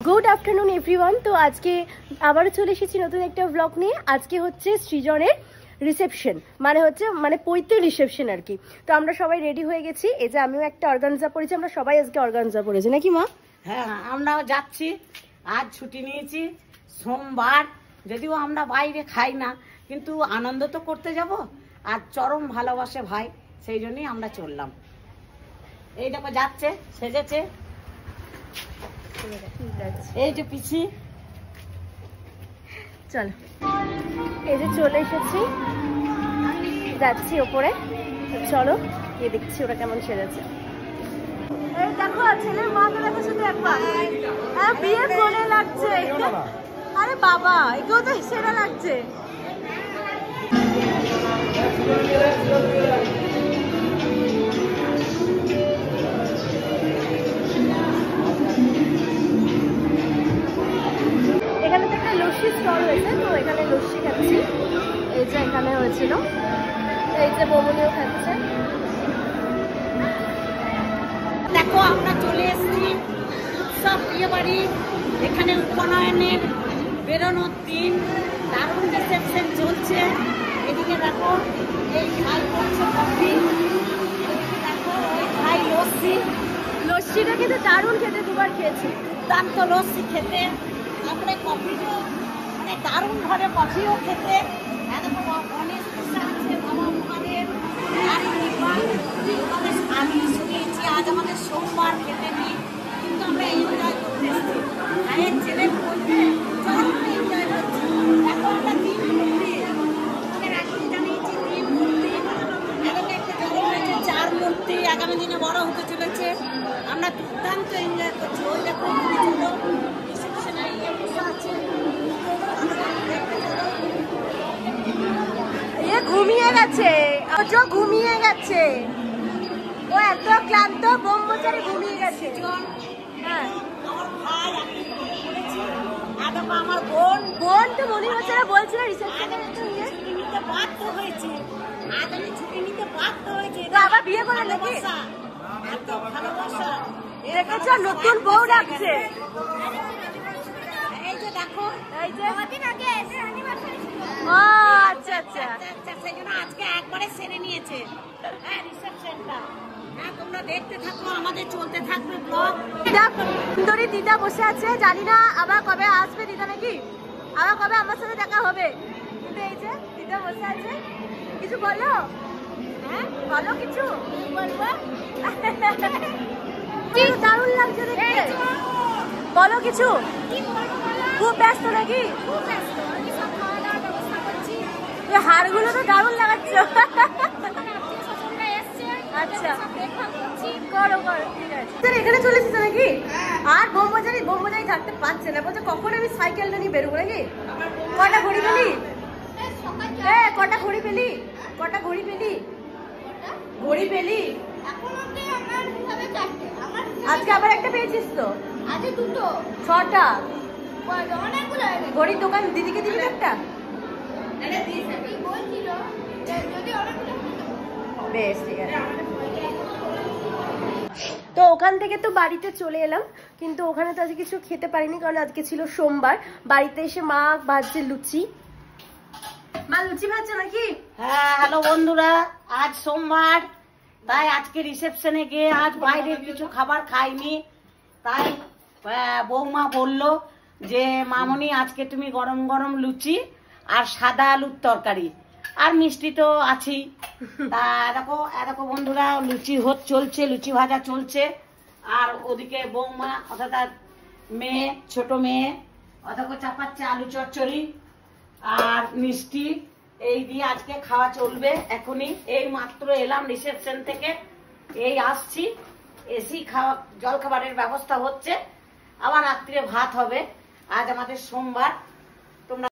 Good afternoon everyone. तो आज के आबारो चले एसेছি নতুন একটা ব্লগ নিয়ে। আজকে হচ্ছে সৃজনের রিসেপশন, মানে হচ্ছে পৈতের রিসেপশন আর কি। তো আমরা সবাই রেডি হয়ে গেছি। এই যে আমিও একটা অর্গানজা পরেছি, আমরা সবাই আজকে অর্গানজা পরেছি নাকি মা? হ্যাঁ, আমরাও যাচ্ছি। আজ ছুটি নিয়েছি, সোমবার। যদিও আমরা বাইরে খাই না, কিন্তু আনন্দ তো করতে যাব। আর চরম ভালোবাসে ভাই, সেই জন্যই আমরা চললাম। এই দেখো যাচ্ছে, সেজেছে। এই যে পিছি, চলো। এই যে চলে এসেছি, যাচ্ছি ওপরে। চলো গিয়ে দেখছি ওরা কেমন সেজেছে। এই দেখো ছেলের মাকে দেখো শুধু একবার। হ্যাঁ, বিয়ে করে লাগছে। আরে বাবা, একেও তো সেরা লাগছে। এখানে তো একটা লস্যি স্টল হয়েছে, তো এখানে লস্যি খাচ্ছি। এই যে এখানে হয়েছিল, এই যে বমনিও খাচ্ছে। দেখো আমরা চলে এসেছি উৎসব বিয়ে বাড়ি। এখানে উপনয়নের বেরোনোর দিন, দারুণ রিসেপশন চলছে। এদিকে দেখো এই ভাই করছে কফি, দেখো ওই ভাই লস্যি। লস্যিটা কিন্তু দারুণ খেতে, দুবার খেয়েছি। দুর্দান্ত লস্যি খেতে, তারপরে কফিও মানে দারুণ ভাবে কফিও খেতে। অনেক আছে বাবা আমাদের। আমি শুনিয়েছি আজ আমাদের সোমবার খেতে নেই, কিন্তু আমরা এনজয় করতে এসেছি। ভাইয়ের ছেলে বলতে চরম এনজয় করছি। এখন আমরা দিন মূর্তি, আমাদের এখন জানিয়েছি দিন মূর্তি। আগামী একটা জন্ম হয়েছে 4 মূর্তি, আগামী দিনে বড় হতে চলেছে। আমরা দুর্দান্ত এনজয় করছি। ওই দেখো চলো রিসেপশনে বসে আছে। ঘুমিয়ে গেছে, ঘুমিয়ে গেছে। ও এত ক্লান্ত, ব্রহ্মচারী ঘুমিয়ে গেছে। হ্যাঁ, আমার বোন তো মনে হচ্ছে বলছিল রিসেপশনে ছুটি নিতে বাধ্য হয়েছে। আজ আমি ছুটি নিতে বাধ্য হয়েছে। আবার বিয়ে করে নাকি? এত ভালোবাসা দেখেছ, নতুন বউ ডাকছে। এই যে দেখো, এই যে ও আচ্ছা আচ্ছা, সেই জন্য আজকে একবারে সেরে নিয়েছে রিসেপশনটা। হ্যাঁ, তোমরা দেখতে থাকো, আমাদের চলতে থাকবে ব্লগ। সুন্দরী দিদা বসে আছে, জানি না আবার কবে আসবে দিদা, নাকি আবার কবে আমার সাথে দেখা হবে। কিন্তু এই যে দিদা বসে আছে। কিছু বলো, হ্যাঁ বলো, কিছু বলবো। দারুণ লাগছে দেখতে, বলো কিছু। খুব ব্যস্ত নাকি? হাড়গুলো তো দারুণ লাগাচ্ছ। আচ্ছা করো করো, ঠিক আছে। এখানে চলে এসেছো নাকি? আর বোমবাজারি থাকতে পারছে না, বলছে কখন আমি সাইকেলটা নিয়ে বেরোবো নাকি। কটা ঘড়ি পেলি? কটা ঘড়ি পেলি? কটা ঘড়ি পেলি? ঘড়ি পেলি? আজকে আবার একটা পেয়েছিস তো? আজকে দুটো, 6টা। ঘড়ির দোকান দিদিকে দিবি একটা? বেশ, ঠিক আছে। তো ওখান থেকে তো বাড়িতে চলে এলাম, কিন্তু ওখানে তো আজকে কিছু খেতে পারিনি, কারণ আজকে ছিল সোমবার। বাড়িতে এসে মা ভাজছে লুচি। মা লুচি ভাজছে নাকি? হ্যাঁ, হ্যালো বন্ধুরা, আজ সোমবার, তাই আজকে রিসেপশনে গিয়ে আজ বাইরের কিছু খাবার খাইনি। তাই বৌমা বলল যে মামনি আজকে তুমি গরম গরম লুচি আর সাদা আলুর তরকারি আর মিষ্টি তো আছেই। তা দেখো বন্ধুরা, লুচি চলছে, লুচি ভাজা চলছে। আর ওদিকে বৌমা অর্থাৎ মেয়ে, ছোট মেয়ে অথবা চাপাচ্ছে আলু চচ্চড়ি আর মিষ্টি। এই দিয়ে আজকে খাওয়া চলবে। এখনই এই মাত্র এলাম রিসেপশন থেকে, এই আসছি। এসি খাওয়া জলখাবারের ব্যবস্থা হচ্ছে, আবার রাত্রে ভাত হবে। আজ আমাদের সোমবার। তোমরা